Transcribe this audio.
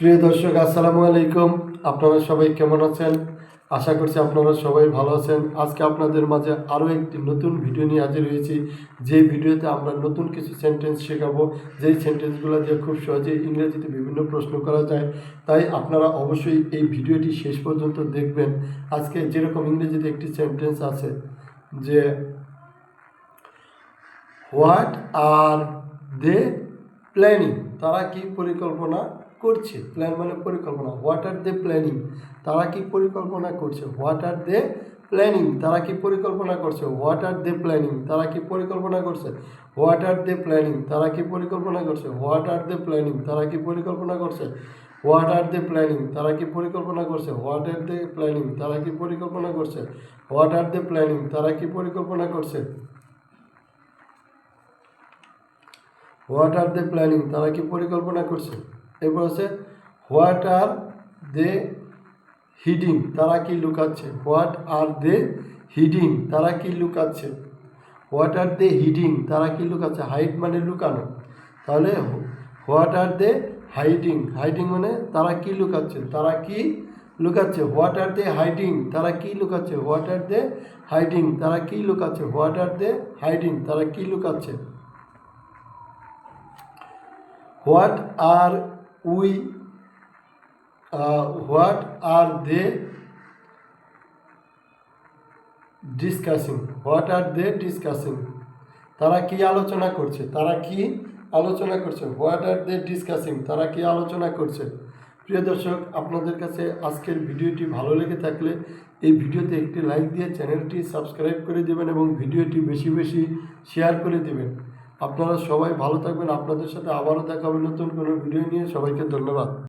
প্রিয় দর্শক, আসসালামু আলাইকুম। আপনারা সবাই কেমন আছেন? আশা করছি আপনারা সবাই ভালো আছেন। আজকে আপনাদের মাঝে আরও একটি নতুন ভিডিও নিয়ে হাজির হয়েছি। যে ভিডিওতে আমরা নতুন কিছু সেন্টেন্স শেখাবো, যেই সেন্টেন্সগুলো দিয়ে খুব সহজেই ইংরেজিতে বিভিন্ন প্রশ্ন করা যায়। তাই আপনারা অবশ্যই এই ভিডিওটি শেষ পর্যন্ত দেখবেন। আজকে যেরকম ইংরেজিতে একটি সেন্টেন্স আছে যে হোয়াট আর দে প্ল্যানিং, তারা কি পরিকল্পনা করছে। প্ল্যান মানে পরিকল্পনা। হোয়াট আর দে প্ল্যানিং, তারা কি পরিকল্পনা করছে। হোয়াট আর দে প্ল্যানিং, তারা কি পরিকল্পনা করছে। হোয়াট আর দে প্ল্যানিং, তারা কি পরিকল্পনা করছে। হোয়াট আর দে প্ল্যানিং, তারা কি পরিকল্পনা করছে। হোয়াট আর দে প্ল্যানিং, তারা কি পরিকল্পনা করছে। হোয়াট আর দে প্ল্যানিং, তারা কি পরিকল্পনা করছে। হোয়াট আর দে প্ল্যানিং, তারা কি পরিকল্পনা করছে। হোয়াট আর দে প্ল্যানিং, তারা কি পরিকল্পনা করছে। হোয়াট আর দে প্ল্যানিং, তারা কি পরিকল্পনা করছে। এরপর আছে হোয়াট আর দে হিডিং, তারা কি লুকাচ্ছে। হোয়াট আর দে হিডিং, তারা কি লুকাচ্ছে। হোয়াট আর দে হিডিং, তারা কি লুকাচ্ছে। হাইড মানে লুকানো, তাহলে what are they hiding, hiding মানে তারা কি লুকাচ্ছে, তারা কি লুকাচ্ছে। হোয়াট আর দে হাইডিং, তারা কি লুকাচ্ছে। হোয়াট আর দে হাইডিং, তারা কি লুকাচ্ছে। হোয়াট আর দে হাইডিং, তারা কি লুকাচ্ছে। What are we what are they discussing, what are they discussing, তারা কি আলোচনা করছে। তারা কি আলোচনা করছে। হোয়াট আর দে ডিসকাসিং, তারা কি আলোচনা করছে। প্রিয় দর্শক, আপনাদের কাছে আজকের ভিডিওটি ভালো লেগে থাকলে এই ভিডিওতে একটি লাইক দিয়ে চ্যানেলটি সাবস্ক্রাইব করে দেবেন এবং ভিডিওটি বেশি বেশি শেয়ার করে দেবেন। আপনারা সবাই ভালো থাকবেন। আপনাদের সাথে আবারও দেখা হবে নতুন কোনো ভিডিও নিয়ে। সবাইকে ধন্যবাদ।